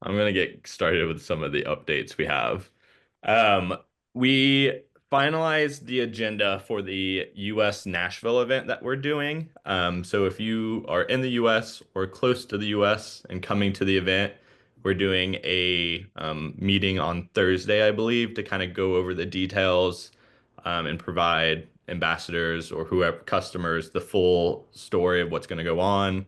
I'm gonna get started with some of the updates we have. Um, we finalized the agenda for the US Nashville event that we're doing. So if you are in the US or close to the US and coming to the event, we're doing a meeting on Thursday, I believe, to kind of go over the details and provide ambassadors or whoever customers the full story of what's going to go on.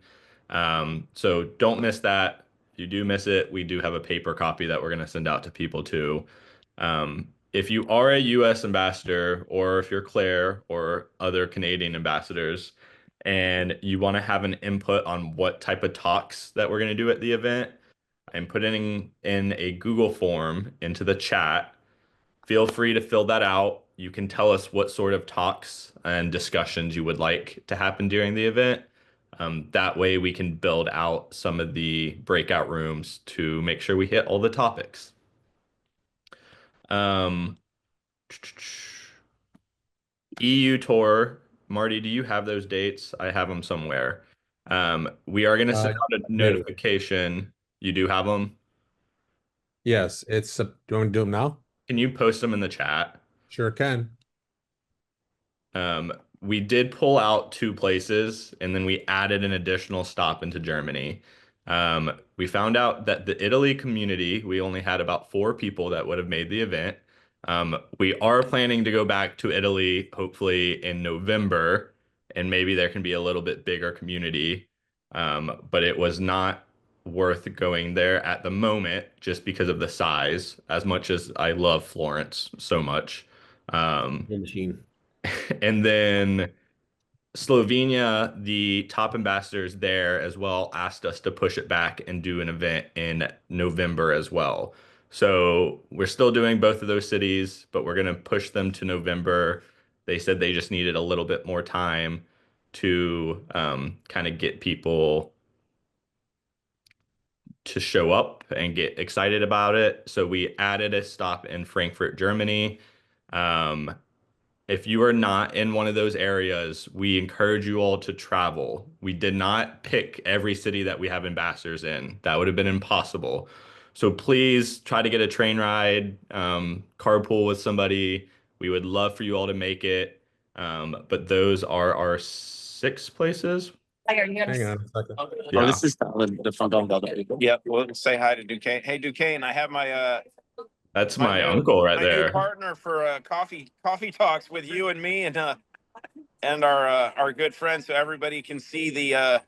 So don't miss that. If you do miss it, we do have a paper copy that we're going to send out to people too. If you are a US ambassador, or if you're Claire or other Canadian ambassadors, and you want to have an input on what type of talks that we're going to do at the event, I'm putting in a Google form into the chat. Feel free to fill that out. You can tell us what sort of talks and discussions you would like to happen during the event. That way we can build out some of the breakout rooms to make sure we hit all the topics. Um, EU tour. Marty, do you have those dates? I have them somewhere. We are going to send Uh, out a do. notification. You do have them? Yes, it's. Do you want to do them now? Can you post them in the chat? Sure can. Um, we did pull out two places and then we added an additional stop into Germany. We found out that the Italy community, we only had about four people that would have made the event. We are planning to go back to Italy hopefully in November, and maybe there can be a little bit bigger community. But it was not worth going there at the moment just because of the size, as much as I love Florence so much. Um, Your machine. and then Slovenia, the top ambassadors there as well, asked us to push it back and do an event in November as well. So we're still doing both of those cities, but we're going to push them to November. They said they just needed a little bit more time to kind of get people to show up and get excited about it. So we added a stop in Frankfurt, Germany. Um, if you are not in one of those areas, we encourage you all to travel. We did not pick every city that we have ambassadors in. That would have been impossible. So please try to get a train ride, carpool with somebody. We would love for you all to make it. But those are our six places. Hang on a second. Oh, Yeah, this is the front of the other people. Yeah, well, say hi to Duquesne. Hey, Duquesne, I have that's my my uncle right my new there. partner for coffee talks with you and me and our good friend, so everybody can see the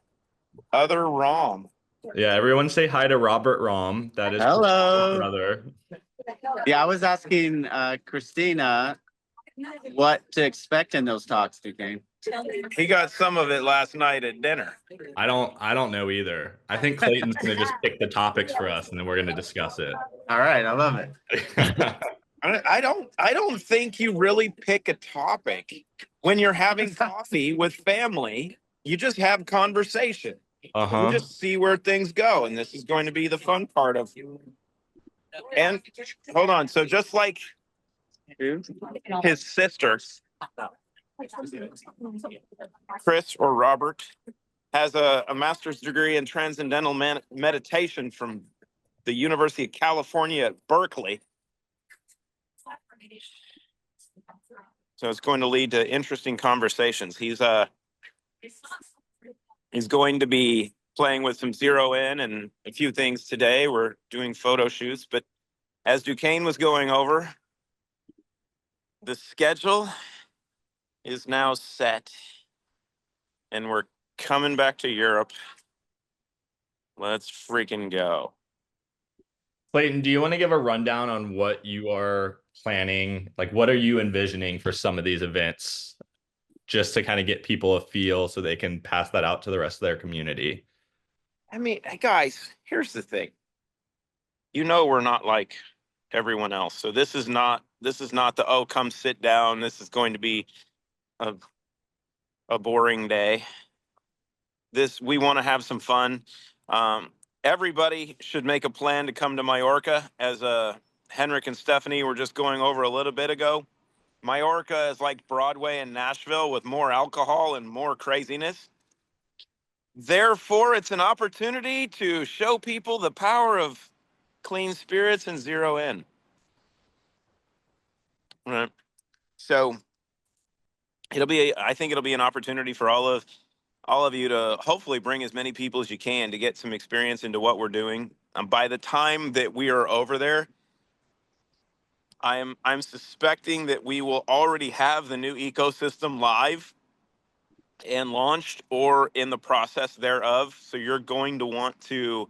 other Rom. Yeah, everyone say hi to Robert Rom. That is Christina's Hello. brother. Yeah, I was asking Christina what to expect in those talks, Duquesne. He got some of it last night at dinner. I don't know either. I think Clayton's gonna just pick the topics for us and then we're gonna discuss it. All right, I love it. I don't think you really pick a topic when you're having coffee with family. You just have conversation. You Uh-huh. just see where things go, and this is going to be the fun part of. And hold on, so just like his sister, Chris or Robert, has a master's degree in transcendental meditation from the University of California at Berkeley. So it's going to lead to interesting conversations. He's going to be playing with some zero in and a few things today. We're doing photo shoots, but as Duquesne was going over, the schedule is now set and we're coming back to Europe. Let's freaking go. Clayton, do you want to give a rundown on what you are planning? Like, what are you envisioning for some of these events, just to kind of get people a feel so they can pass that out to the rest of their community? I mean, guys, here's the thing. You know, we're not like everyone else. So this is not the, oh, come sit down. This is going to be a boring day. We want to have some fun. Everybody should make a plan to come to Mallorca, as Henrik and Stephanie were just going over a little bit ago. Mallorca is like Broadway in Nashville with more alcohol and more craziness. Therefore, it's an opportunity to show people the power of clean spirits and 0 in. Right. So I think it'll be an opportunity for all of you to hopefully bring as many people as you can to get some experience into what we're doing. By the time that we are over there, I'm suspecting that we will already have the new ecosystem live and launched or in the process thereof. So you're going to want to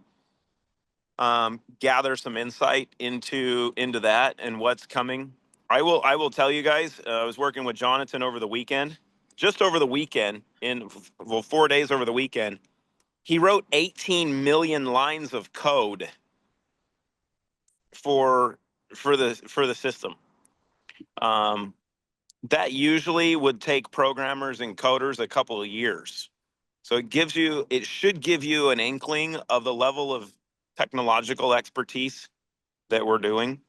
gather some insight into that and what's coming. I will tell you guys. I was working with Jonathan over the weekend, just over the weekend, 4 days over the weekend. He wrote 18 million lines of code for the system. That usually would take programmers and coders a couple of years. So it should give you an inkling of the level of technological expertise that we're doing.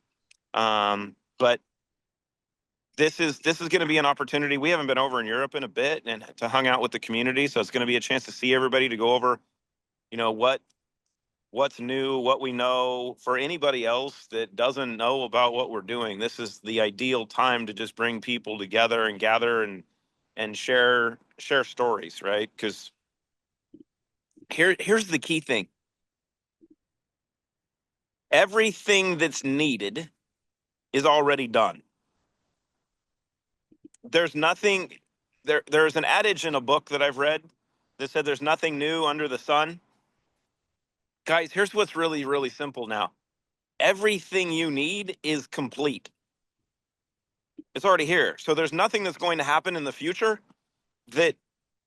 But this is going to be an opportunity. We haven't been over in Europe in a bit and to hang out with the community. So it's going to be a chance to see everybody, to go over, what's new, what we know. For anybody else that doesn't know about what we're doing, this is the ideal time to just bring people together and gather and share stories, right? Because here's the key thing. Everything that's needed is already done. There's nothing there's an adage in a book that I've read that said there's nothing new under the sun. Guys, here's what's really, really simple now. Everything you need is complete. It's already here. So there's nothing that's going to happen in the future that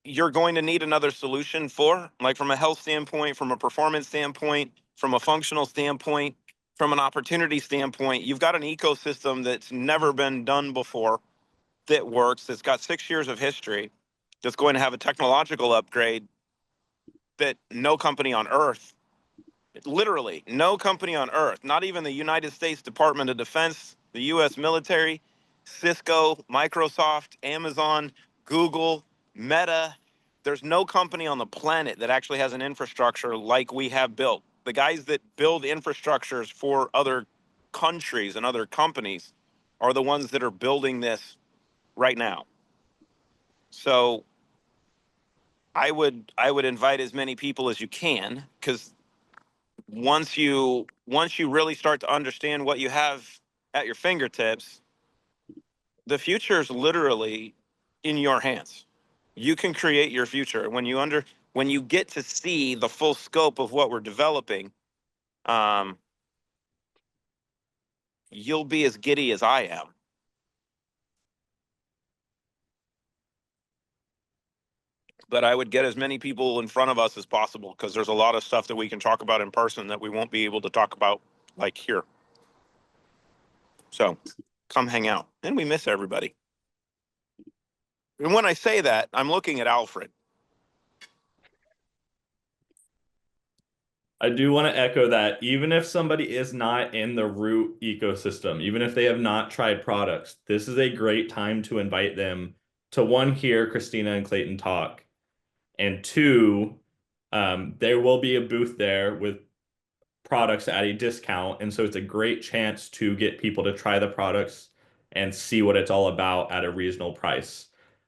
you're going to need another solution for, like from a health standpoint, from a performance standpoint, from a functional standpoint, from an opportunity standpoint. You've got an ecosystem that's never been done before, that works, that's got 6 years of history, that's going to have a technological upgrade that no company on earth, literally no company on earth, not even the United States Department of Defense, the US military, Cisco, Microsoft, Amazon, Google, Meta, there's no company on the planet that actually has an infrastructure like we have built. The guys that build infrastructures for other countries and other companies are the ones that are building this right now. So I would invite as many people as you can, because once you really start to understand what you have at your fingertips, the future is literally in your hands. You can create your future. When you get to see the full scope of what we're developing, you'll be as giddy as I am. But I would get as many people in front of us as possible, because there's a lot of stuff that we can talk about in person that we won't be able to talk about like here. So come hang out. And we miss everybody. And when I say that, I'm looking at Alfred. I do want to echo that even if somebody is not in the Root ecosystem, even if they have not tried products, this is a great time to invite them to, one, hear Christina and Clayton talk, and two, there will be a booth there with products at a discount. And so it's a great chance to get people to try the products and see what it's all about at a reasonable price.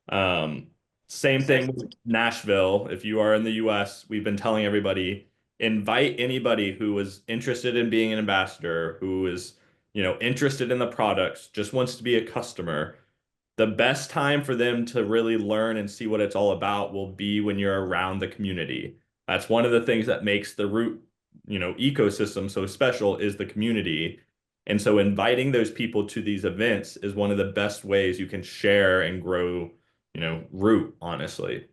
Same thing with Nashville. If you are in the US, we've been telling everybody, invite anybody who is interested in being an ambassador, who is, interested in the products, just wants to be a customer. The best time for them to really learn and see what it's all about will be when you're around the community. That's one of the things that makes the Root, ecosystem so special, is the community. And so inviting those people to these events is one of the best ways you can share and grow, Root, honestly.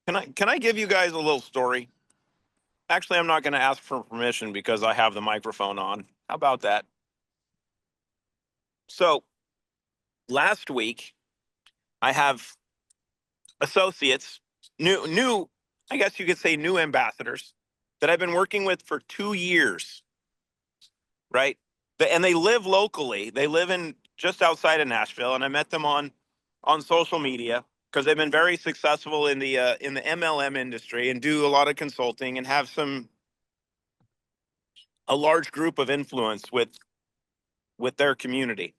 Can I give you guys a little story? Actually, I'm not going to ask for permission because I have the microphone on. How about that? So last week, I have associates, new, I guess you could say new ambassadors that I've been working with for 2 years, right? And they live locally. They live in just outside of Nashville, and I met them on social media because they've been very successful in the MLM industry and do a lot of consulting and have some a large group of influence with their community.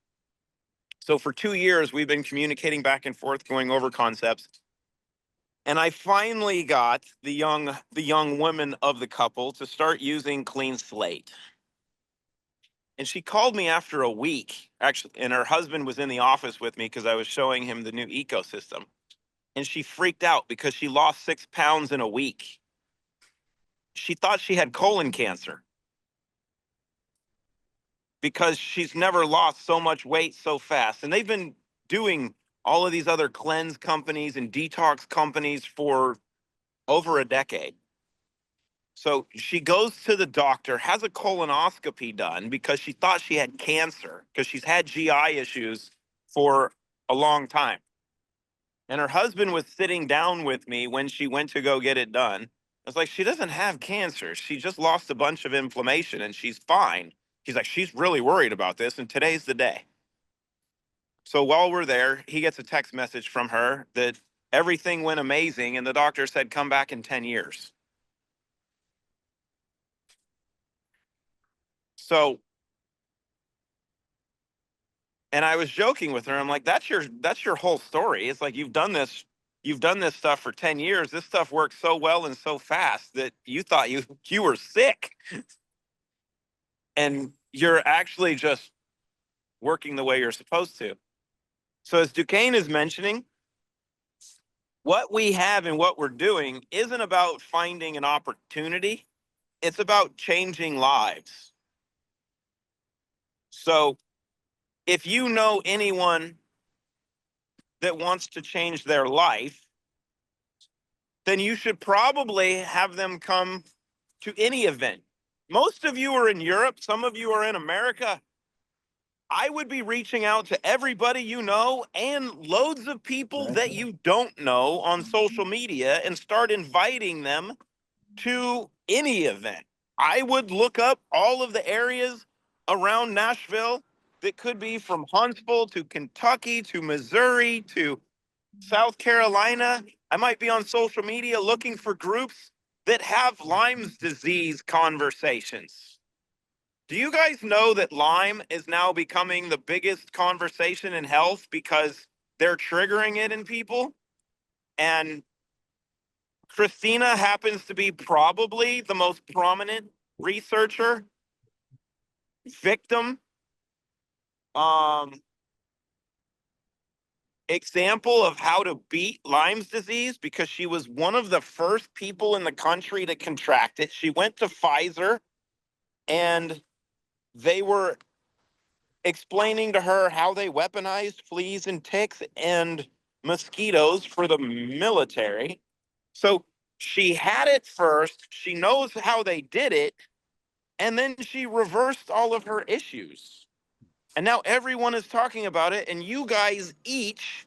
So for 2 years, we've been communicating back and forth, going over concepts. And I finally got the young woman of the couple to start using Clean Slate. And she called me after a week, actually, and her husband was in the office with me because I was showing him the new ecosystem. And she freaked out because she lost 6 pounds in a week. She thought she had colon cancer because she's never lost so much weight so fast. And they've been doing all of these other cleanse companies and detox companies for over a decade. So she goes to the doctor, has a colonoscopy done because she thought she had cancer because she's had GI issues for a long time. And her husband was sitting down with me when she went to go get it done. I was like, she doesn't have cancer. She just lost a bunch of inflammation and she's fine. He's like, she's really worried about this, and today's the day. So while we're there, he gets a text message from her that everything went amazing and the doctor said, come back in 10 years. So, and I was joking with her. I'm like, that's your whole story. It's like you've done this stuff for 10 years. This stuff works so well and so fast that you thought you were sick. And you're actually just working the way you're supposed to. So as Duquesne is mentioning, what we have and what we're doing isn't about finding an opportunity. It's about changing lives. So if you know anyone that wants to change their life, then you should probably have them come to any event. Most of you are in Europe. Some of you are in America. I would be reaching out to everybody you know and loads of people that you don't know on social media and start inviting them to any event. I would look up all of the areas around Nashville that could be from Huntsville to Kentucky to Missouri to South Carolina. I might be on social media looking for groups that have Lyme's disease conversations. Do you guys know that Lyme is now becoming the biggest conversation in health because they're triggering it in people? And Christina happens to be probably the most prominent researcher, victim, example of how to beat Lyme's disease because she was one of the first people in the country to contract it. She went to Pfizer and they were explaining to her how they weaponized fleas and ticks and mosquitoes for the military. So she had it first, she knows how they did it, and then she reversed all of her issues. And now everyone is talking about it, and you guys each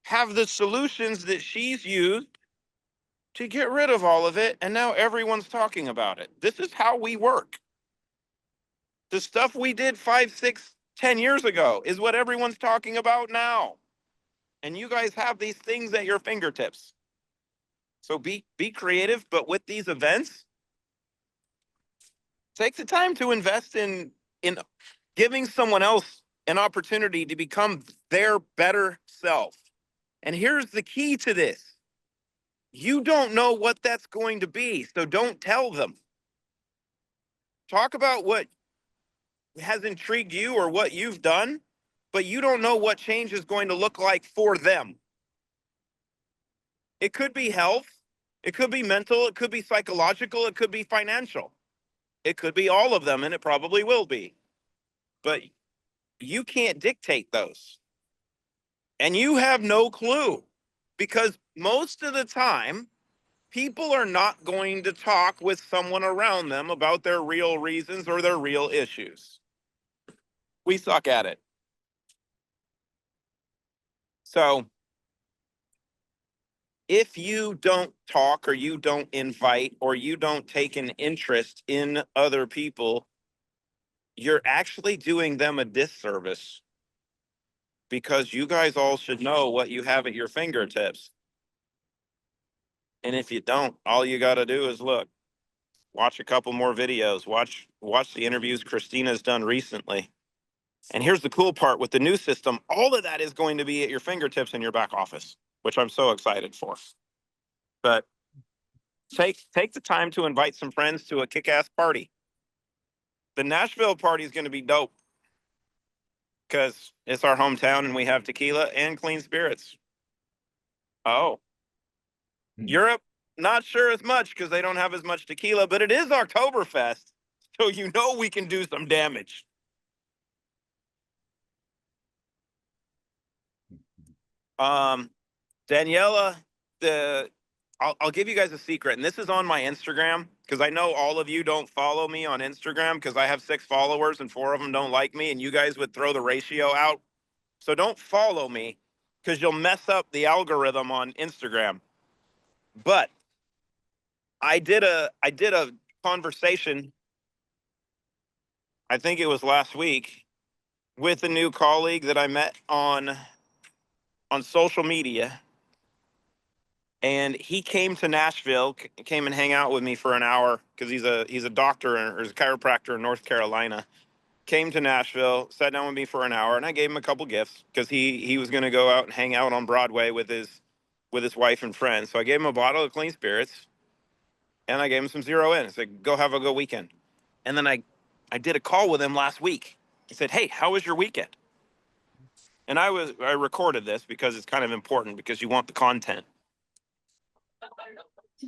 have the solutions that she's used to get rid of all of it, and now everyone's talking about it. This is how we work. The stuff we did 5, 6, 10 years ago is what everyone's talking about now. And you guys have these things at your fingertips. So be creative, but with these events, take the time to invest in giving someone else an opportunity to become their better self. And here's the key to this. You don't know what that's going to be, so don't tell them. Talk about what has intrigued you or what you've done, but you don't know what change is going to look like for them. It could be health, it could be mental, it could be psychological, it could be financial. It could be all of them, and it probably will be. But you can't dictate those. And you have no clue, because most of the time, people are not going to talk with someone around them about their real reasons or their real issues. We suck at it. So if you don't talk or you don't invite or you don't take an interest in other people, you're actually doing them a disservice, because you guys all should know what you have at your fingertips. And if you don't, all you got to do is look. Watch a couple more videos. Watch the interviews Christina's done recently. And here's the cool part with the new system, all of that is going to be at your fingertips in your back office, which I'm so excited for. But take the time to invite some friends to a kick-ass party. The Nashville party is going to be dope because it's our hometown and we have tequila and clean spirits. Oh, Europe, not sure as much because they don't have as much tequila, but it is Oktoberfest. So you know we can do some damage. Daniela, I'll give you guys a secret, and this is on my Instagram because I know all of you don't follow me on Instagram because I have 6 followers and 4 of them don't like me, and you guys would throw the ratio out. So don't follow me because you'll mess up the algorithm on Instagram. But I did a conversation, I think it was last week, with a new colleague that I met on social media. And he came to Nashville, came and hang out with me for an hour because he's a doctor or he's a chiropractor in North Carolina. Came to Nashville, sat down with me for an hour, and I gave him a couple gifts because he was going to go out and hang out on Broadway with his wife and friends. So I gave him a bottle of clean spirits, and I gave him some 0 in. I said, "Go have a good weekend." And then I did a call with him last week. He said, "Hey, how was your weekend?" And I recorded this because it's kind of important because you want the content.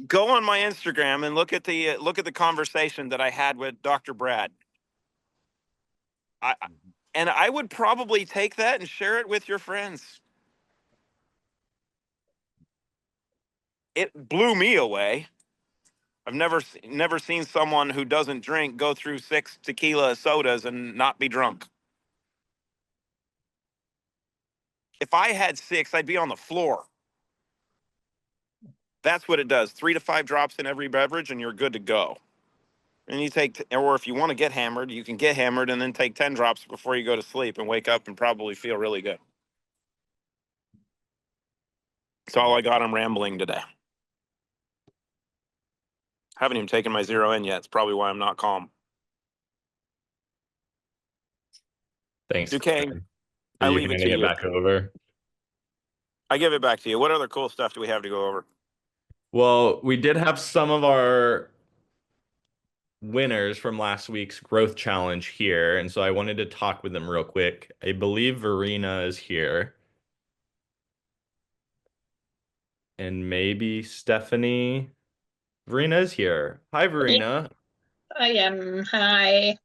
Go on my Instagram and look at the conversation that I had with Dr. Brad. And I would probably take that and share it with your friends. It blew me away. I've never seen someone who doesn't drink go through 6 tequila sodas and not be drunk. If I had 6, I'd be on the floor. That's what it does. 3 to 5 drops in every beverage and you're good to go. And you or if you want to get hammered, you can get hammered and then take 10 drops before you go to sleep and wake up and probably feel really good. That's all I got. I'm rambling today. Haven't even taken my 0 in yet. It's probably why I'm not calm. Thanks. Duquesne, Are I you leave it handing to it you. back over? I give it back to you. What other cool stuff do we have to go over? Well, we did have some of our winners from last week's growth challenge here, and so I wanted to talk with them real quick. I believe Verena is here. And maybe Stephanie. Verena is here. Hi, Verena. I am. Hi.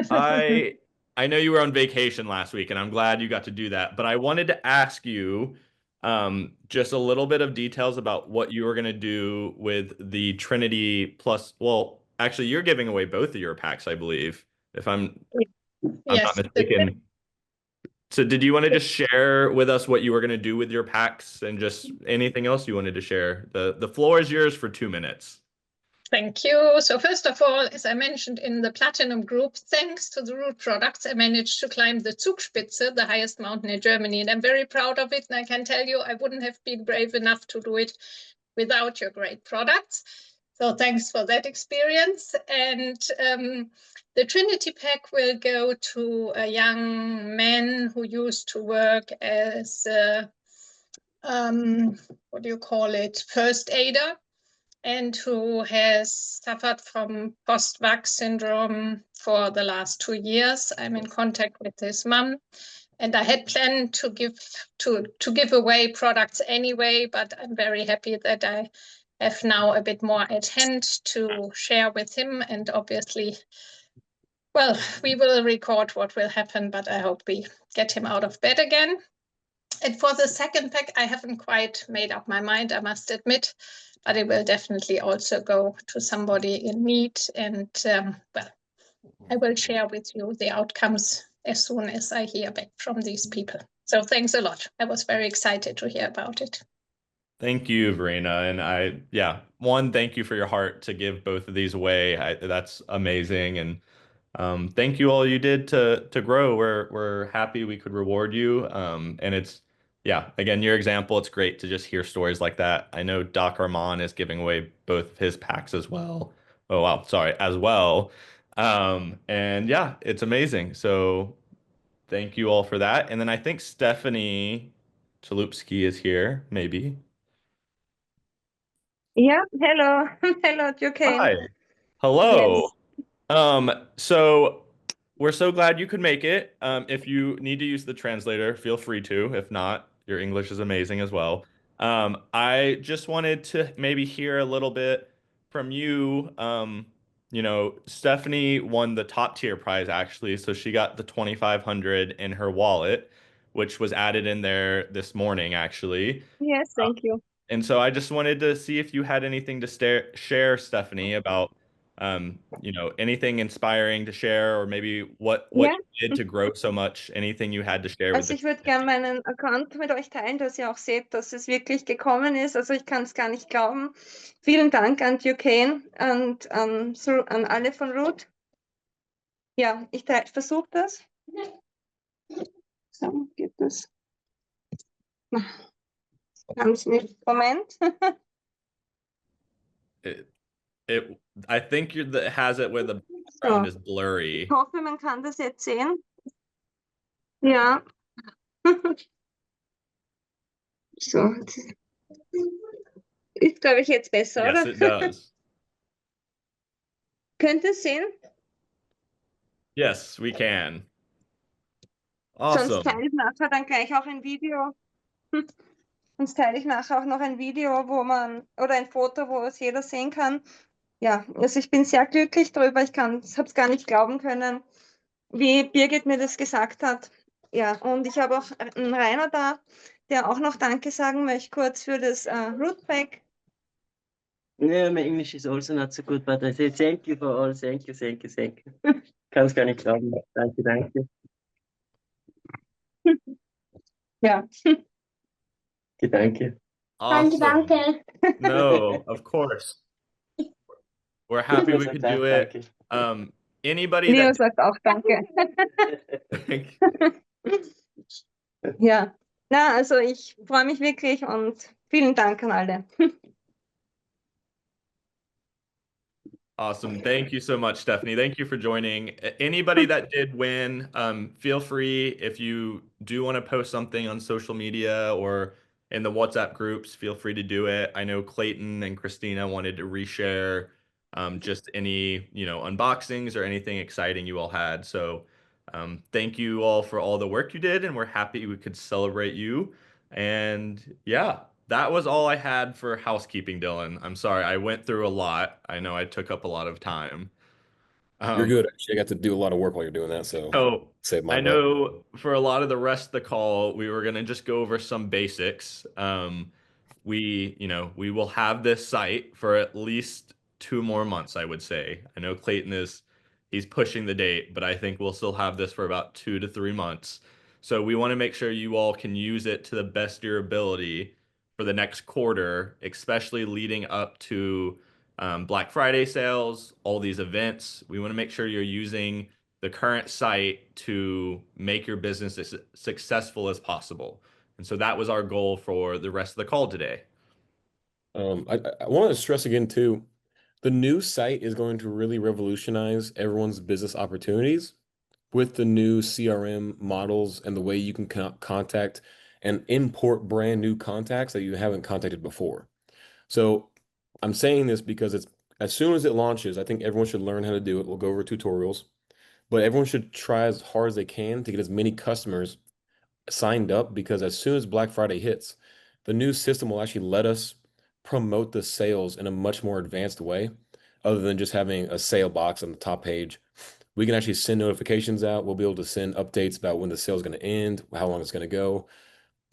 I know you were on vacation last week, and I'm glad you got to do that. But I wanted to ask you just a little bit of details about what you were going to do with the Trinity Plus. Well, actually, you're giving away both of your packs, I believe, if I'm Yes, not mistaken. So did you want to just share with us what you were going to do with your packs and just anything else you wanted to share? The floor is yours for 2 minutes. thank you. So first of all, as I mentioned in the Platinum group, thanks to the root products, I managed to climb the Zugspitze, the highest mountain in Germany. And I'm very proud of it. And I can tell you, I wouldn't have been brave enough to do it without your great products. So thanks for that experience. And the Trinity pack will go to a young man who used to work as what do you call it, first aider, and who has suffered from post-vax syndrome for the last 2 years. I'm in contact with his mom, and I had planned to give away products anyway, but I'm very happy that I have now a bit more at hand to share with him. And obviously, well, we will record what will happen, but I hope we get him out of bed again. And for the second pack, I haven't quite made up my mind, I must admit, but it will definitely also go to somebody in need. And well, I will share with you the outcomes as soon as I hear back from these people. So thanks a lot. I was very excited to hear about it. Thank you, Verena. And one, thank you for your heart to give both of these away. That's amazing. And thank you all you did to grow. We're happy we could reward you. And again, your example, it's great to just hear stories like that. I know Doc Armand is giving away both of his packs as well, Oh wow, sorry, as well. And yeah, it's amazing. So thank you all for that. And then I think Stephanie Chalupsky is here, maybe. Yeah, hello. Hello, Duquesne. Hi. Hello. Yes. So we're so glad you could make it. If you need to use the translator, feel free to. If not, your English is amazing as well. I just wanted to maybe hear a little bit from you. Stephanie won the top tier prize actually, so she got the 2,500 in her wallet, which was added in there this morning actually. Yes, thank you. And so I just wanted to see if you had anything to share, Stephanie, about anything inspiring to share, or maybe what Ja, you did to grow so much, anything you had to share with also the ich würde gerne meinen Account mit euch teilen, dass ihr auch seht, dass es wirklich gekommen ist. Also ich kann es gar nicht glauben. Vielen Dank an Duquesne und an alle von Root. Ja, ich versuche das. So, geht das. Ganz nicht. Moment. I think that has it where the background is blurry. Ich hoffe, man kann das jetzt sehen. Ja. So. Ist, glaube ich, jetzt besser, Yes, oder? it does. Könnt ihr es sehen? Yes, we can. Sonst Awesome. teile ich nachher dann gleich auch ein Video. Sonst teile ich nachher auch noch ein Video, oder ein Foto, wo es jeder sehen kann. Ja, also ich bin sehr glücklich darüber. Ich habe es gar nicht glauben können, wie Birgit mir das gesagt hat. Ja, und ich habe auch einen Rainer da, der auch noch Danke sagen möchte, kurz für das Rootback. Yeah, my English is also not so good, but I say thank you for all. Thank you, thank you, thank you. Kann es gar nicht glauben. Danke, danke. Ja. Danke. Awesome. Danke. No, of course. We're happy we could do it. Danke. Anybody Leo that sagt auch Danke. Ja, na, also ich freue mich wirklich und vielen Dank an alle. Awesome. Thank you so much, Stephanie. Thank you for joining. Anybody that did win, feel free if you do want to post something on social media or in the WhatsApp groups, feel free to do it. I know Clayton and Christina wanted to reshare just any, unboxings or anything exciting you all had. So thank you all for all the work you did, and we're happy we could celebrate you. And yeah. That was all I had for housekeeping, Dylan. I'm sorry, I went through a lot. I know I took up a lot of time. You're good. Actually, I got to do a lot of work while you're doing that, so save my I butt. know for a lot of the rest of the call, we were gonna just go over some basics. We will have this site for at least 2 more months, I would say. I know Clayton he's pushing the date, but I think we'll still have this for about 2 to 3 months. So we want to make sure you all can use it to the best of your ability for the next quarter, especially leading up to Black Friday sales, all these events. We want to make sure you're using the current site to make your business as successful as possible. And so that was our goal for the rest of the call today. I want to stress again too, the new site is going to really revolutionize everyone's business opportunities with the new CRM models and the way you can contact and import brand new contacts that you haven't contacted before. So I'm saying this because it's as soon as it launches, I think everyone should learn how to do it. We'll go over tutorials, but everyone should try as hard as they can to get as many customers signed up, because as soon as Black Friday hits, the new system will actually let us promote the sales in a much more advanced way, other than just having a sale box on the top page. We can actually send notifications out. We'll be able to send updates about when the sale is going to end, how long it's going to go.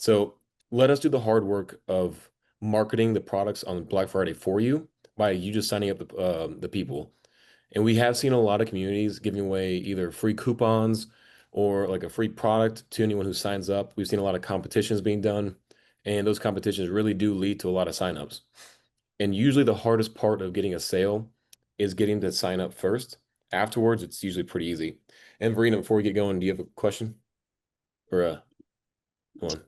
So let us do the hard work of marketing the products on Black Friday for you by you just signing up the people. And we have seen a lot of communities giving away either free coupons or like a free product to anyone who signs up. We've seen a lot of competitions being done, and those competitions really do lead to a lot of signups. And usually the hardest part of getting a sale is getting to sign up first. Afterwards, it's usually pretty easy. And Verena, before we get going, do you have a question? Or come on.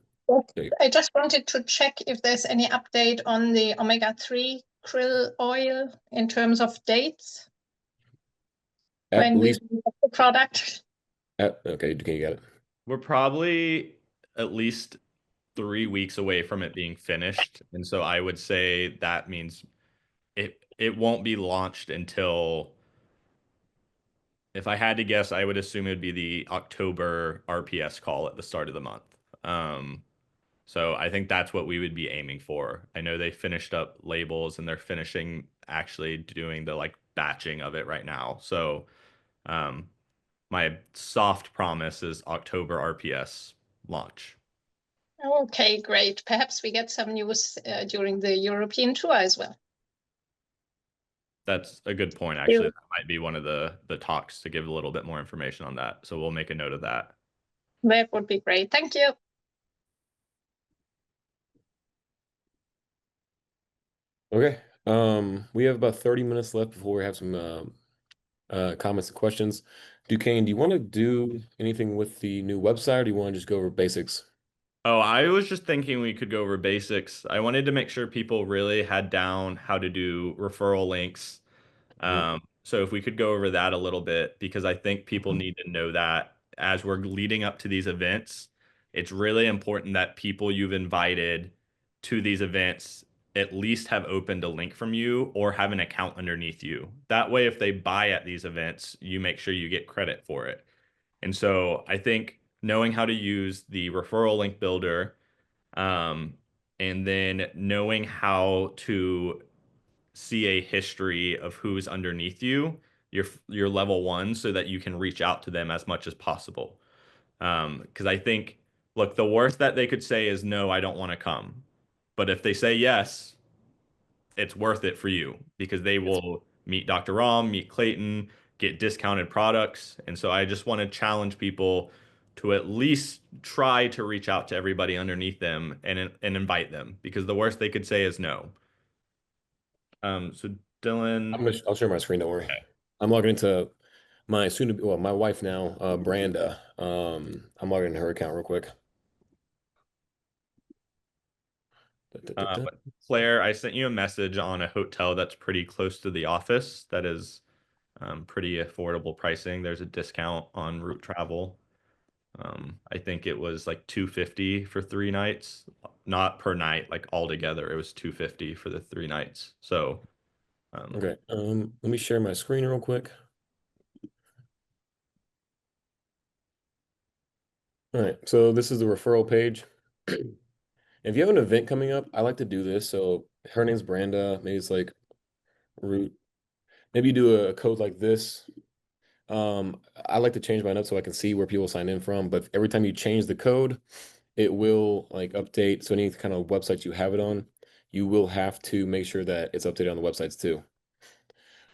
I just wanted to check if there's any update on the omega-3 krill oil in terms of dates At when we least, get the product? okay, Duquesne, you got it. We're probably at least 3 weeks away from it being finished. And so I would say that means it won't be launched until, if I had to guess, I would assume it would be the October RPS call at the start of the month. So I think that's what we would be aiming for. I know they finished up labels and they're finishing actually doing the like batching of it right now. So my soft promise is October RPS launch. Okay, great. Perhaps we get some news during the European tour as well. That's a good point, actually. That might be one of the talks to give a little bit more information on that. So we'll make a note of that. That would be great. Thank you. Okay. We have about 30 minutes left before we have some comments and questions. Duquesne, do you want to do anything with the new website, or do you want to just go over basics? Oh, I was just thinking we could go over basics. I wanted to make sure people really had down how to do referral links. So if we could go over that a little bit, because I think people need to know that as we're leading up to these events, it's really important that people you've invited to these events at least have opened a link from you or have an account underneath you. That way, if they buy at these events, you make sure you get credit for it. And so I think knowing how to use the referral link builder, and then knowing how to see a history of who's underneath you, your level one, so that you can reach out to them as much as possible. Because I think, look, the worst that they could say is no, I don't want to come. But if they say yes, it's worth it for you because they will meet Dr. Rom, meet Clayton, get discounted products. And so I just want to challenge people to at least try to reach out to everybody underneath them and invite them, because the worst they could say is no. So Dylan, I'll share my screen, don't worry. I'm logging into my my wife now, Branda. I'm logging into her account real quick. Claire, I sent you a message on a hotel that's pretty close to the office that is pretty affordable pricing. There's a discount on route travel. I think it was like $250 for 3 nights, not per night, like all together. It was $250 for the 3 nights. So okay, let me share my screen real quick. All right, so this is the referral page. If you have an event coming up, I like to do this. So her name's Branda. Maybe it's like root. Maybe you do a code like this. I like to change mine up so I can see where people sign in from. But every time you change the code, it will like update. So any kind of website you have it on, you will have to make sure that it's updated on the websites too.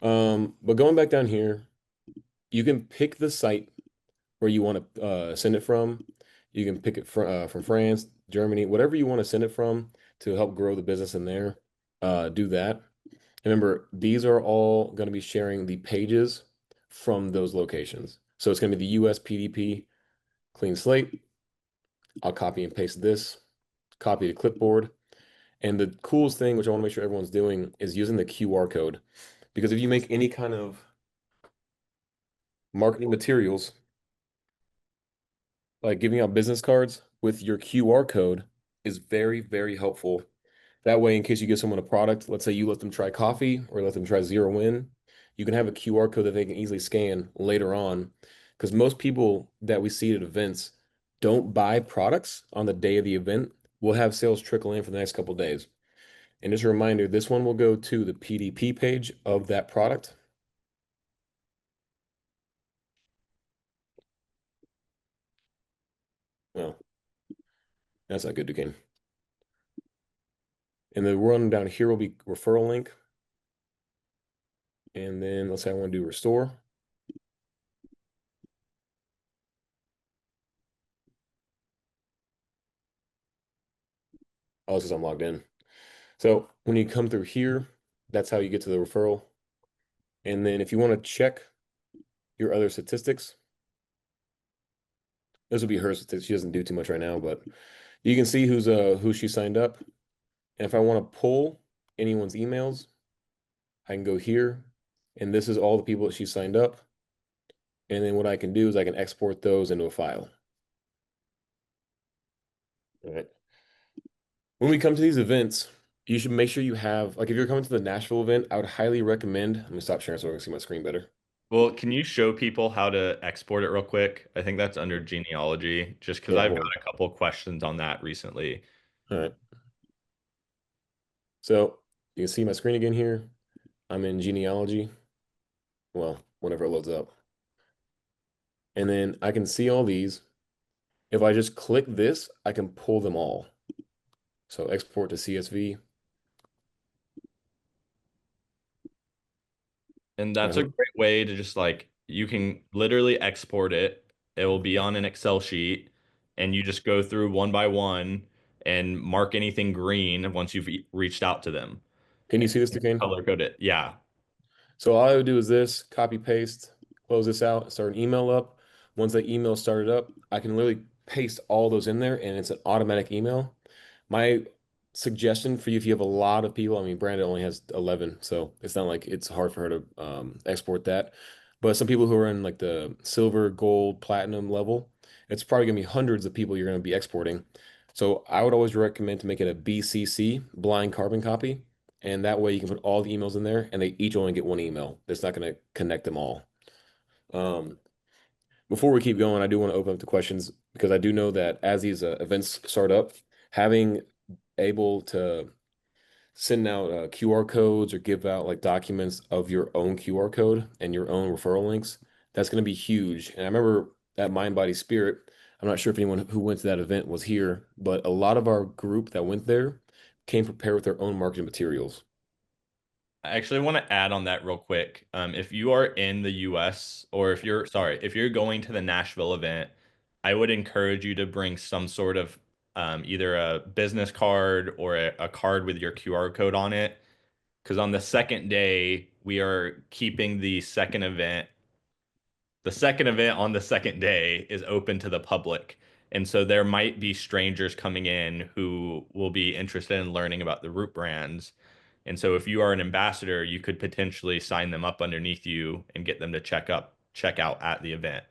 But going back down here, you can pick the site where you want to send it from. You can pick it from France, Germany, whatever you want to send it from to help grow the business in there. Do that. Remember, these are all going to be sharing the pages from those locations. So it's going to be the US PDP clean slate. I'll copy and paste this, copy the clipboard. And the coolest thing, which I want to make sure everyone's doing, is using the QR code. Because if you make any kind of marketing materials, like giving out business cards with your QR code, is very, very helpful. That way, in case you give someone a product, let's say you let them try coffee or let them try Zero In, you can have a QR code that they can easily scan later on. Because most people that we see at events don't buy products on the day of the event. We'll have sales trickle in for the next couple of days. And just a reminder, this one will go to the PDP page of that product. Well, that's not good, Duquesne. And the run down here will be referral link. And then let's say I want to do restore. Oh, this is I'm logged in. So when you come through here, that's how you get to the referral. And then if you want to check your other statistics, this will be her statistics. She doesn't do too much right now, but you can see who she signed up. And if I want to pull anyone's emails, I can go here, and this is all the people that she signed up. And then what I can do is I can export those into a file. All right. When we come to these events, you should make sure you have, like if you're coming to the Nashville event, I would highly recommend, let me stop sharing so I can see my screen better. Well, can you show people how to export it real quick? I think that's under genealogy, just because Yeah, I've hold got on. a couple questions on that recently. All right. So you can see my screen again here. I'm in genealogy. Well, whenever it loads up. And then I can see all these. If I just click this, I can pull them all. So export to CSV. And that's a great way to just like, you can literally export it. It will be on an Excel sheet, and you just go through one by one and mark anything green once you've reached out to them. Can you see this, Duquesne? Color code it. Yeah. So all I would do is this, copy, paste, close this out, start an email up. Once that email started up, I can literally paste all those in there and it's an automatic email. My suggestion for you, if you have a lot of people, I mean, Brandon only has 11, so it's not like it's hard for her to export that. But some people who are in like the silver, gold, platinum level, it's probably gonna be hundreds of people you're gonna be exporting. So I would always recommend to make it a BCC, blind carbon copy. And that way you can put all the emails in there and they each only get one email. That's not going to connect them all. Um, Before we keep going, I do want to open up the questions because I do know that as these events start up, having able to send out QR codes or give out like documents of your own QR code and your own referral links, that's going to be huge. And I remember at Mind Body Spirit, I'm not sure if anyone who went to that event was here, but a lot of our group that went there came prepared with their own marketing materials. I actually want to add on that real quick. If you are in the US, or if you're going to the Nashville event, I would encourage you to bring some sort of either a business card or a card with your QR code on it. Because on the second day, we are keeping the second event on the second day is open to the public. And so there might be strangers coming in who will be interested in learning about the Root brands. And so if you are an ambassador, you could potentially sign them up underneath you and get them to check out at the event.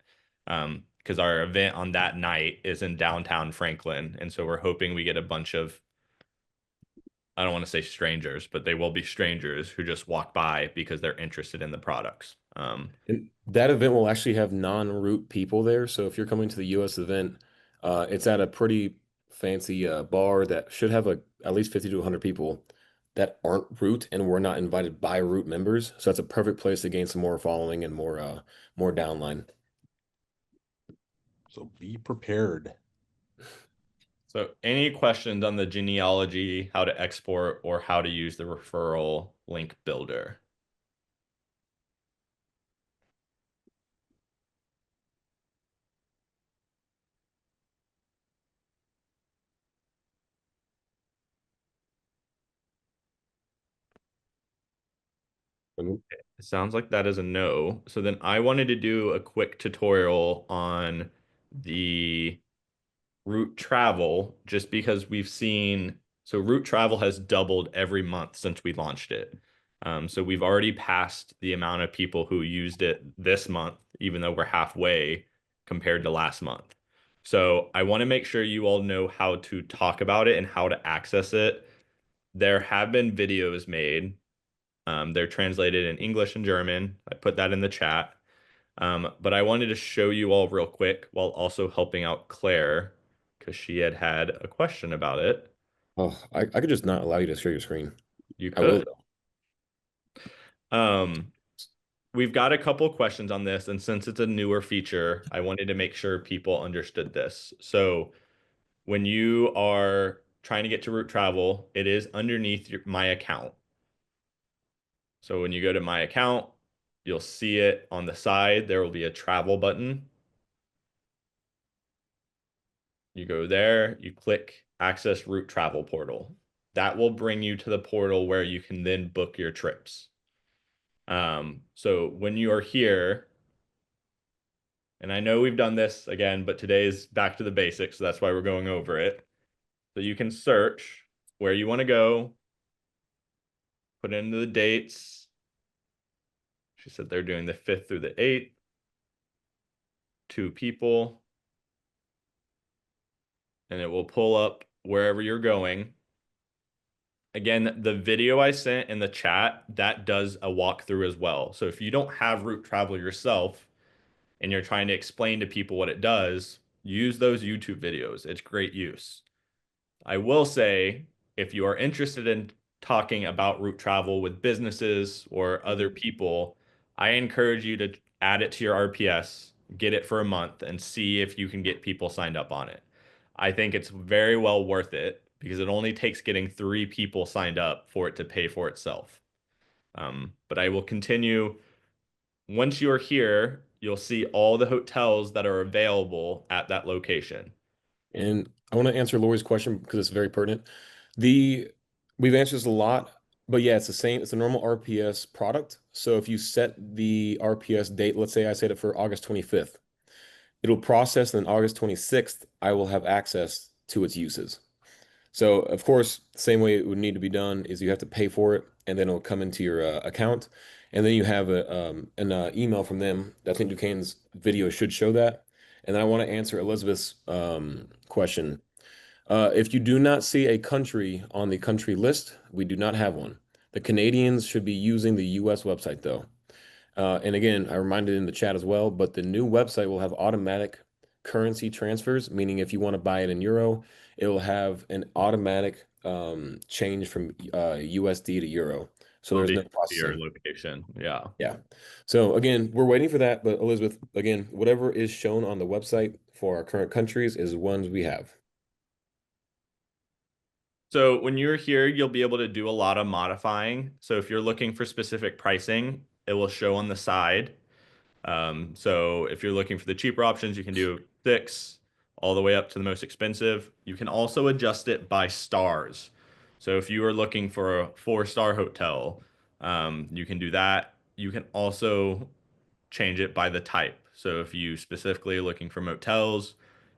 Because our event on that night is in downtown Franklin. And so we're hoping we get a bunch of, I don't want to say strangers, but they will be strangers who just walk by because they're interested in the products. And that event will actually have non-root people there. So if you're coming to the US event, it's at a pretty fancy bar that should have at least 50 to 100 people that aren't root and were not invited by root members. So that's a perfect place to gain some more following and more downline. So be prepared. So any questions on the genealogy, how to export, or how to use the referral link builder? It sounds like that is a no. So then I wanted to do a quick tutorial on the Root Travel, just because we've seen, so Root Travel has doubled every month since we launched it. So we've already passed the amount of people who used it this month, even though we're halfway compared to last month. So I want to make sure you all know how to talk about it and how to access it. There have been videos made. They're translated in English and German. I put that in the chat. But I wanted to show you all real quick while also helping out Claire because she had a question about it. Oh, I could just not allow you to share your screen. You I will could. though. We've got a couple questions on this, and since it's a newer feature, I wanted to make sure people understood this. So when you are trying to get to Root Travel, it is underneath my account. So when you go to my account, you'll see it on the side. There will be a travel button. You go there, you click access Root Travel portal. That will bring you to the portal where you can then book your trips. So when you are here, and I know we've done this again, but today is back to the basics, so that's why we're going over it. So you can search where you want to go, put in the dates, She said they're doing the 5th through the 8th. 2 people. And it will pull up wherever you're going. Again, the video I sent in the chat, that does a walkthrough as well. So if you don't have Route Travel yourself and you're trying to explain to people what it does, use those YouTube videos. It's great use. I will say, if you are interested in talking about Route Travel with businesses or other people, I encourage you to add it to your RPS, get it for a month, and see if you can get people signed up on it. I think it's very well worth it because it only takes getting 3 people signed up for it to pay for itself. But I will continue. Once you're here, you'll see all the hotels that are available at that location. And I want to answer Lori's question because it's very pertinent. We've answered this a lot, but yeah, it's the same. It's a normal RPS product. So if you set the RPS date, let's say I set it for August 25th, it'll process, and then August 26th, I will have access to its uses. So of course, the same way it would need to be done is you have to pay for it, and then it'll come into your account, and then you have an email from them. I think Duquesne's video should show that. And then I want to answer Elizabeth's question. If you do not see a country on the country list, we do not have one. The Canadians should be using the US website though. And again, I reminded in the chat as well, but the new website will have automatic currency transfers, meaning if you want to buy it in euro, it will have an automatic change from USD to euro. So there's no Your processing. location. Yeah. Yeah. So again, we're waiting for that. But Elizabeth, again, whatever is shown on the website for our current countries is ones we have. So when you're here, you'll be able to do a lot of modifying. So if you're looking for specific pricing, it will show on the side. So if you're looking for the cheaper options, you can do 6 all the way up to the most expensive. You can also adjust it by stars. So if you are looking for a 4-star hotel, you can do that. You can also change it by the type. So if you specifically are looking for motels,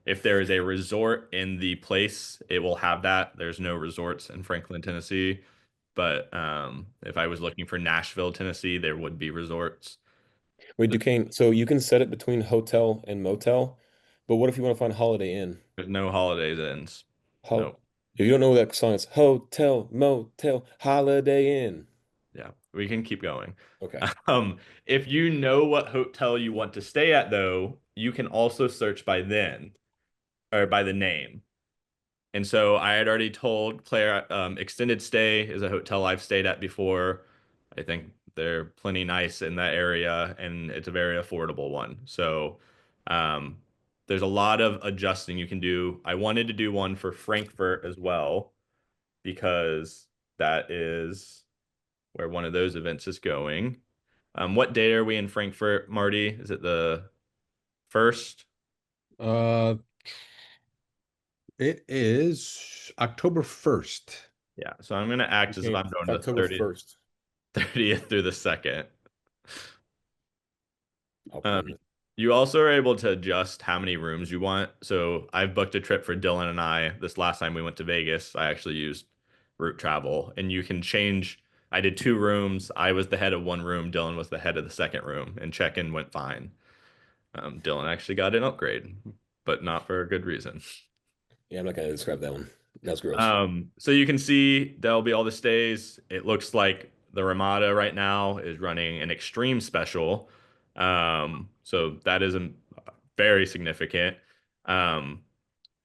if there is a resort in the place, it will have that. There's no resorts in Franklin, Tennessee. But if I was looking for Nashville, Tennessee, there would be resorts. Wait, Duquesne, so you can set it between hotel and motel, but what if you want to find Holiday Inn? There's no holidays ends. No. If you don't know that song, it's hotel, motel, Holiday Inn. Yeah, we can keep going. Okay. If you know what hotel you want to stay at, though, you can also search by then or by the name. And so I had already told Claire, Extended Stay is a hotel I've stayed at before. I think they're plenty nice in that area, and it's a very affordable one. So there's a lot of adjusting you can do. I wanted to do one for Frankfurt as well, because that is where one of those events is going. What day are we in Frankfurt, Marty? Is it the 1st? It is October 1st. Yeah, so I'm going to act as if I'm going to October 1st. 30th through the 2nd. I'll plan it. You also are able to adjust how many rooms you want. So I've booked a trip for Dylan and I. This last time we went to Vegas, I actually used Route Travel, and you can change. I did 2 rooms. I was the head of one room. Dylan was the head of the second room, and check-in went fine. Dylan actually got an upgrade, but not for a good reason. Yeah, I'm not gonna describe that one. That's gross. So you can see there'll be all the stays. It looks like the Ramada right now is running an extreme special. So that is very significant. And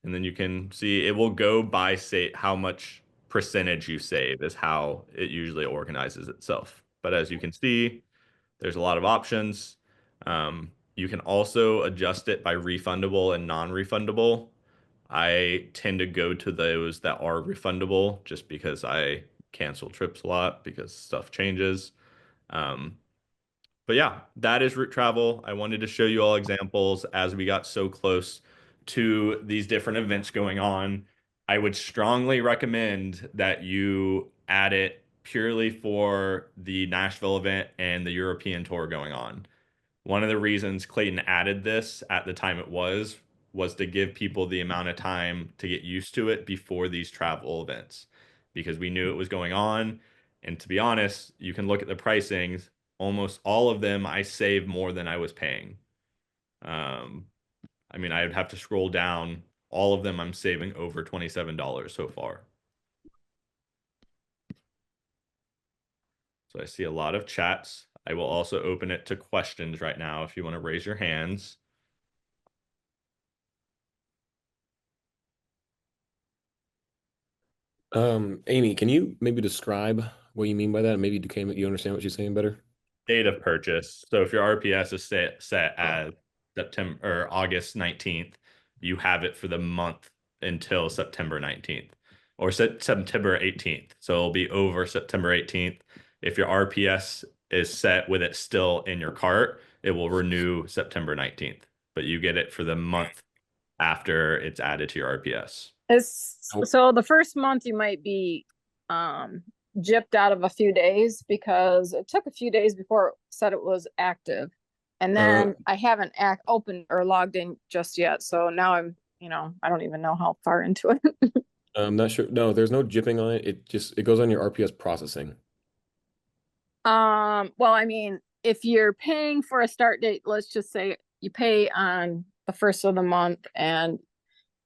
then you can see it will go by how much percentage you save is how it usually organizes itself. But as you can see, there's a lot of options. You can also adjust it by refundable and non-refundable. I tend to go to those that are refundable just because I cancel trips a lot because stuff changes. But yeah, that is Route Travel. I wanted to show you all examples as we got so close to these different events going on. I would strongly recommend that you add it purely for the Nashville event and the European tour going on. One of the reasons Clayton added this at the time it was to give people the amount of time to get used to it before these travel events, because we knew it was going on. And to be honest, you can look at the pricings. almost all of them I save more than I was paying. I mean, I would have to scroll down. All of them I'm saving over $27 so far. So I see a lot of chats. I will also open it to questions right now if you want to raise your hands. Amy, can you maybe describe what you mean by that? Maybe you understand what she's saying better? Date of purchase. So if your RPS is set as September or August 19th, you have it for the month until September 19th or September 18th. So it'll be over September 18th. If your RPS is set with it still in your cart, it will renew September 19th, but you get it for the month after it's added to your RPS. So the first month you might be gypped out of a few days because it took a few days before it said it was active. And then I haven't opened or logged in just yet. So now I'm, I don't even know how far into it. I'm not sure. No, there's no jipping on it. It goes on your RPS processing. Well, I mean, if you're paying for a start date, let's just say you pay on the first of the month and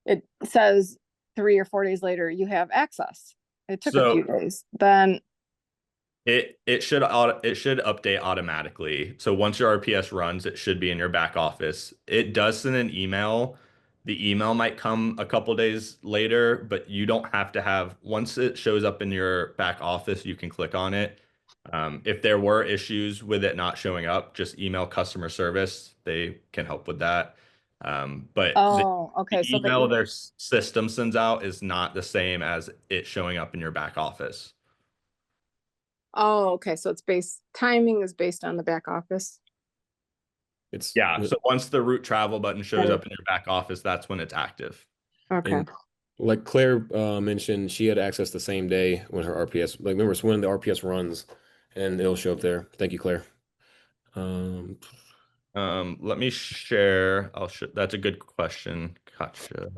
it says 3 or 4 days later you have access. It took a few days. Then it should update automatically. So once your RPS runs, it should be in your back office. It does send an email. The email might come a couple days later, but you don't have to have, once it shows up in your back office, you can click on it. If there were issues with it not showing up, just email customer service. They can help with that. But okay. the email their system sends out is not the same as it showing up in your back office. Oh, okay. So timing is based on the back office. So once the route travel button shows up in your back office, that's when it's active. Okay. And like Claire mentioned, she had access the same day when her RPS, like remember, it's when the RPS runs and it'll show up there. Thank you, Claire. Let me share. That's a good question. Gotcha.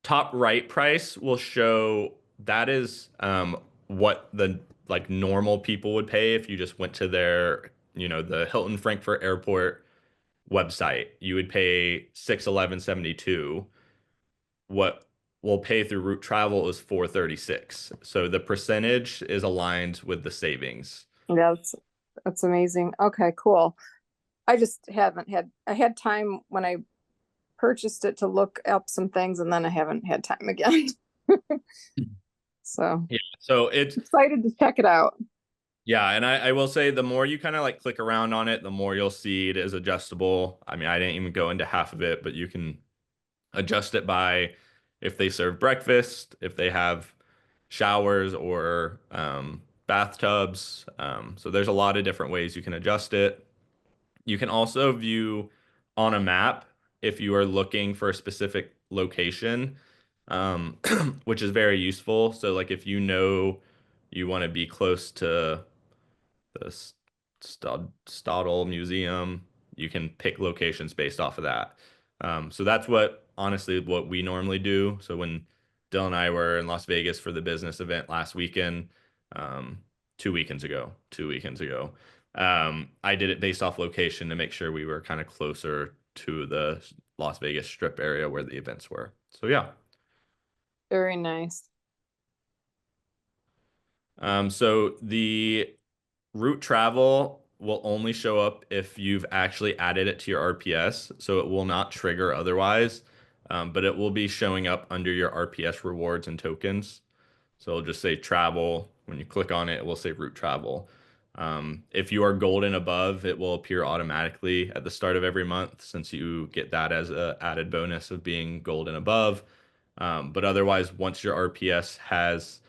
Top right price will show that is what the normal people would pay if you just went to their, the Hilton Frankfurt Airport website. You would pay $611.72. What we'll pay through Route Travel is $436. So the percentage is aligned with the savings. Yeah, that's amazing. Okay, cool. I just I had time when I purchased it to look up some things and then I haven't had time again. So it's excited to check it out. Yeah, and I will say the more you kind of click around on it, the more you'll see it is adjustable. I mean, I didn't even go into half of it, but you can adjust it by if they serve breakfast, if they have showers or bathtubs. So there's a lot of different ways you can adjust it. You can also view on a map if you are looking for a specific location, which is very useful. So if you want to be close to the Stadel Museum, you can pick locations based off of that. So that's honestly what we normally do. So when Dylan and I were in Las Vegas for the business event last weekend, 2 weekends ago, I did it based off location to make sure we were kind of closer to the Las Vegas Strip area where the events were. So yeah. Very nice. So the route travel will only show up if you've actually added it to your RPS, so it will not trigger otherwise, but it will be showing up under your RPS rewards and tokens. So it'll just say travel. When you click on it, it will say route travel. If you are gold and above, it will appear automatically at the start of every month since you get that as an added bonus of being gold and above. But otherwise, once your RPS has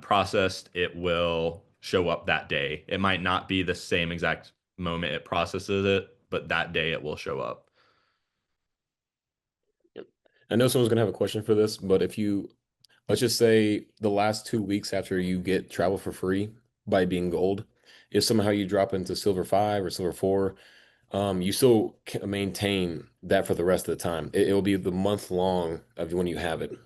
processed, it will show up that day. It might not be the same exact moment it processes it, but that day it will show up. I know someone's gonna have a question for this, but let's just say the last 2 weeks after you get travel for free by being gold, if somehow you drop into silver 5 or silver 4, you still can maintain that for the rest of the time. It will be the month long of when you have it.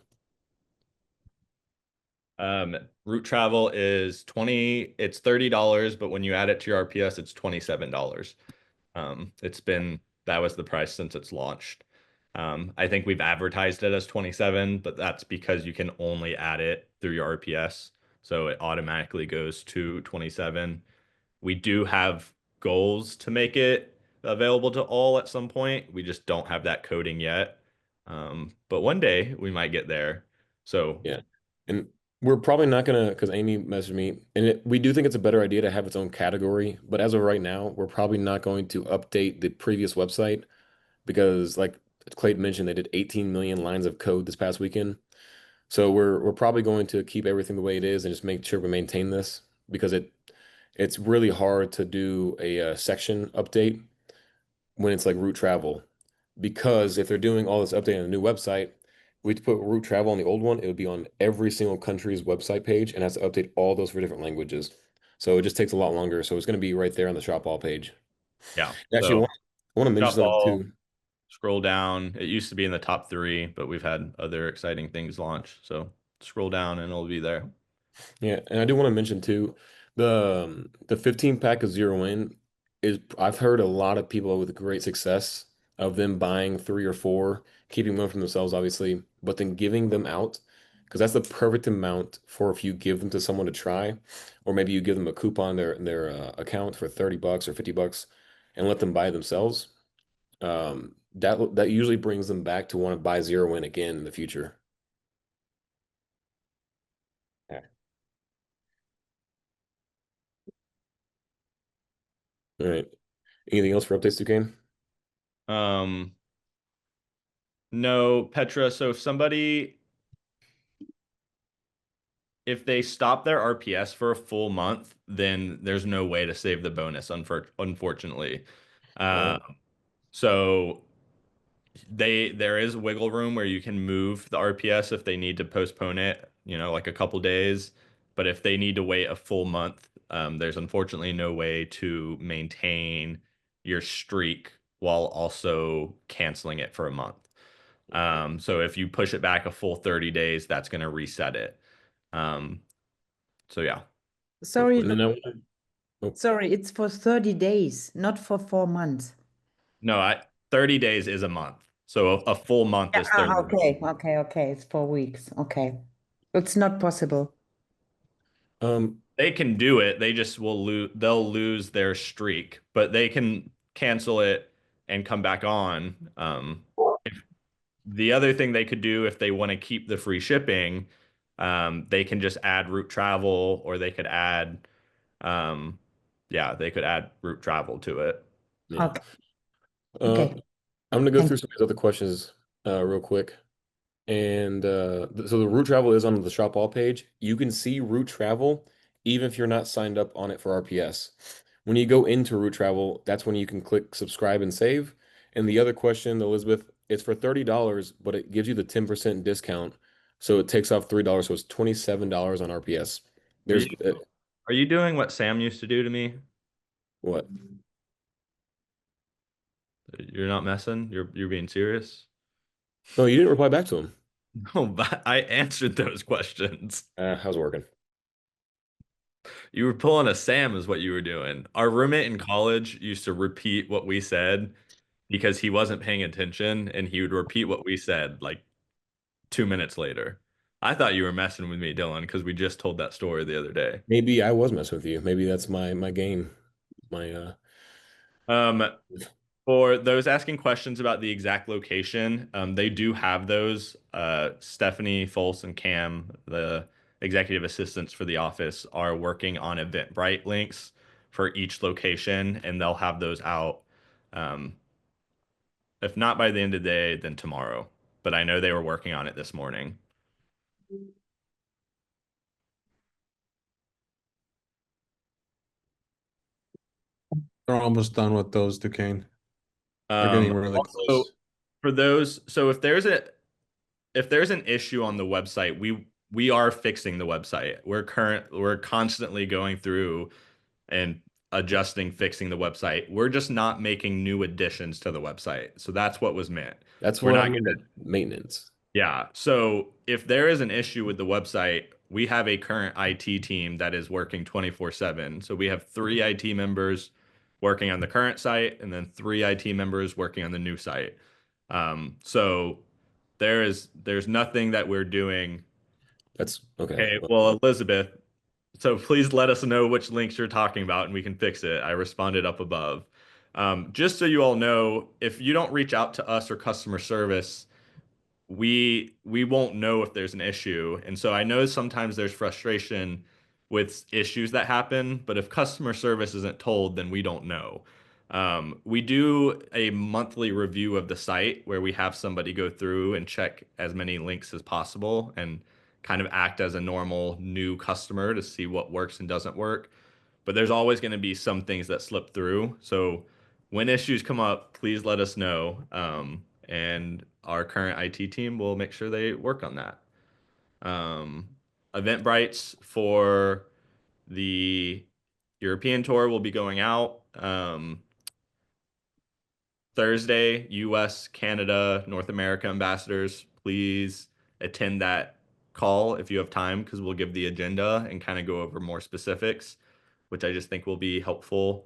Route travel is it's $30, but when you add it to your RPS, it's $27. That was the price since it's launched. I think we've advertised it as 27, but that's because you can only add it through your RPS. So it automatically goes to 27. We do have goals to make it available to all at some point. We just don't have that coding yet. But one day we might get there. So Yeah. And we're probably not gonna, because Amy messaged me, and we do think it's a better idea to have its own category. But as of right now, we're probably not going to update the previous website because, like Clayton mentioned, they did 18 million lines of code this past weekend. So we're probably going to keep everything the way it is and just make sure we maintain this because it's really hard to do a section update when it's like route travel. Because if they're doing all this update on a new website, we'd put route travel on the old one, it would be on every single country's website page and has to update all those for different languages. So it just takes a lot longer. So it's going to be right there on the shop all page. yeah. Actually, So I want to mention shop something all, too. scroll down. It used to be in the top 3, but we've had other exciting things launch. So scroll down and it'll be there. Yeah, and I do want to mention too, the 15 pack of Zero In is I've heard a lot of people with great success of them buying 3 or 4, keeping one for themselves, obviously, but then giving them out because that's the perfect amount for if you give them to someone to try, or maybe you give them a coupon their account for $30 or $50 and let them buy themselves. That usually brings them back to want to buy Zero In again in the future. All right. Anything else for updates, Duquesne? No, Petra. So if they stop their RPS for a full month, then there's no way to save the bonus, unfortunately. So there is wiggle room where you can move the RPS if they need to postpone it, like a couple days. But if they need to wait a full month, there's unfortunately no way to maintain your streak while also canceling it for a month. So if you push it back a full 30 days, that's going to reset it. So yeah. Sorry, And then sorry, it's for 30 days, not for 4 months. No, 30 days is a month. So a full month is 30 days. Okay. It's 4 weeks. Okay. It's not possible. They can do it. They just they'll lose their streak, but they can cancel it and come back on. The other thing they could do if they want to keep the free shipping, they can just add route travel, or they could add, they could add route travel to it. yeah. Okay. I'm gonna go through some of these other questions real quick. And so the route travel is on the shop all page. You can see route travel even if you're not signed up on it for RPS. When you go into route travel, that's when you can click subscribe and save. And the other question, Elizabeth, it's for $30, but it gives you the 10% discount. So it takes off $3, so it's $27 on RPS. Are you doing what Sam used to do to me? What? You're not messing? You're being serious? No, you didn't reply back to him. No, but I answered those questions. How's it working? You were pulling a Sam is what you were doing. Our roommate in college used to repeat what we said because he wasn't paying attention, and he would repeat what we said like 2 minutes later. I thought you were messing with me, Dylan, because we just told that story the other day. Maybe I was messing with you. Maybe that's my game. For those asking questions about the exact location, they do have those. Stephanie, Folse, and Cam, the executive assistants for the office, are working on Eventbrite links for each location, and they'll have those out. If not by the end of the day, then tomorrow. But I know they were working on it this morning. They're almost done with those, Duquesne. They're getting really close. For those, so if there's an issue on the website, we are fixing the website. We're constantly going through and adjusting, fixing the website. We're just not making new additions to the website. So that's what was meant. That's what I mean, maintenance. Yeah. So if there is an issue with the website, we have a current IT team that is working 24/7. So we have 3 IT members working on the current site and then 3 IT members working on the new site. So there's nothing that we're doing. That's okay. Okay, well, Elizabeth, so please let us know which links you're talking about and we can fix it. I responded up above. Just so you all know, if you don't reach out to us or customer service, we won't know if there's an issue. And so I know sometimes there's frustration with issues that happen, but if customer service isn't told, then we don't know. We do a monthly review of the site where we have somebody go through and check as many links as possible and kind of act as a normal new customer to see what works and doesn't work. But there's always going to be some things that slip through. So when issues come up, please let us know. And our current IT team will make sure they work on that. Eventbrites for the European tour will be going out Thursday. US, Canada, North America ambassadors, please attend that call if you have time, because we'll give the agenda and kind of go over more specifics, which I just think will be helpful.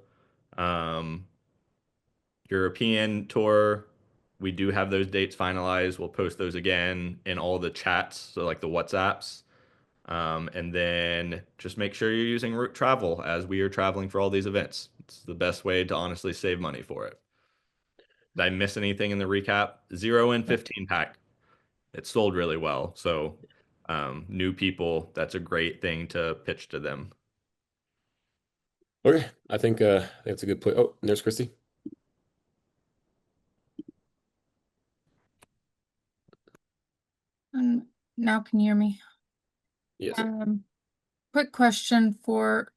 European tour, we do have those dates finalized. We'll post those again in all the chats, so like the WhatsApps. And then just make sure you're using Route Travel as we are traveling for all these events. It's the best way to honestly save money for it. Did I miss anything in the recap? 0 in 15 pack. It sold really well. So new people, that's a great thing to pitch to them. Okay, I think that's a good play. Oh, there's Christy. Now can you hear me? Yes. Quick question for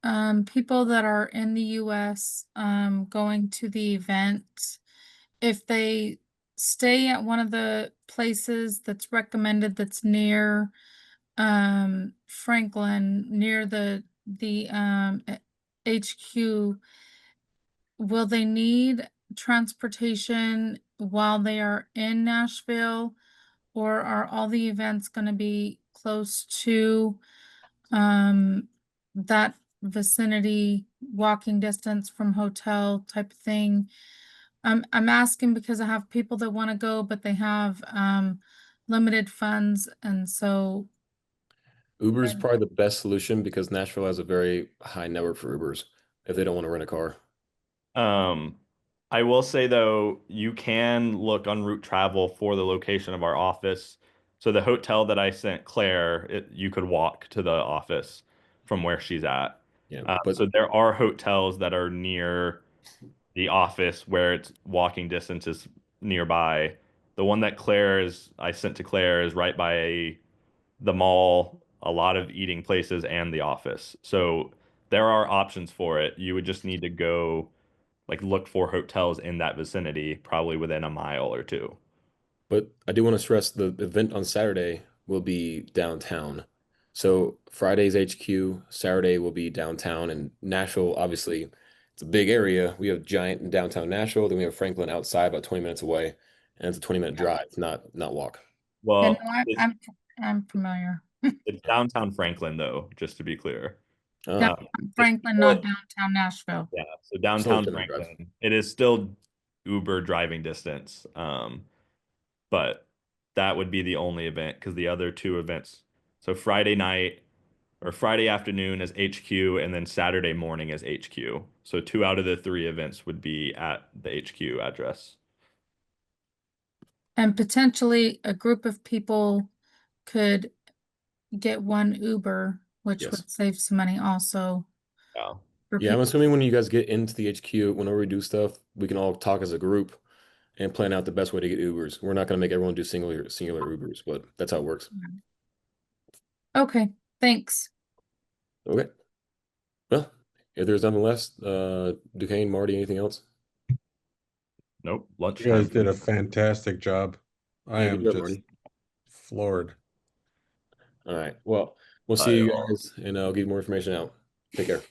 people that are in the US going to the event. If they stay at one of the places that's recommended that's near Franklin, near the HQ, will they need transportation while they are in Nashville? Or are all the events going to be close to that vicinity, walking distance from hotel type of thing? I'm asking because I have people that want to go, but they have limited funds, and so Uber is probably the best solution because Nashville has a very high network for Ubers if they don't want to rent a car. I will say though, you can look on Route Travel for the location of our office. So the hotel that I sent Claire, you could walk to the office from where she's at. Yeah, so there are hotels that are near the office where it's walking distance is nearby. The one that I sent to Claire is right by the mall, a lot of eating places, and the office. So there are options for it. You would just need to go look for hotels in that vicinity, probably within a mile or 2. But I do want to stress the event on Saturday will be downtown. So Friday's HQ, Saturday will be downtown, and Nashville, obviously, it's a big area. We have giant in downtown Nashville, then we have Franklin outside about 20 minutes away, and it's a 20-minute drive, not walk. Well, I'm familiar. it's downtown Franklin, though, just to be clear. Franklin, not downtown Nashville. Yeah, so downtown Franklin, it is still Uber driving distance. But that would be the only event because the other 2 events, so Friday night or Friday afternoon is HQ, and then Saturday morning is HQ. So 2 out of the 3 events would be at the HQ address. And potentially a group of people could get one Uber, which would save some money also. Yeah, I'm assuming when you guys get into the HQ, whenever we do stuff, we can all talk as a group and plan out the best way to get Ubers. We're not going to make everyone do singular Ubers, but that's how it works. Okay, thanks. Okay. Well, if there's nothing less, Duquesne, Marty, anything else? Nope. Lunch. You guys did a fantastic job. I am just Marty. floored. All right. Well, we'll see you guys, and I'll give more information out. Take care.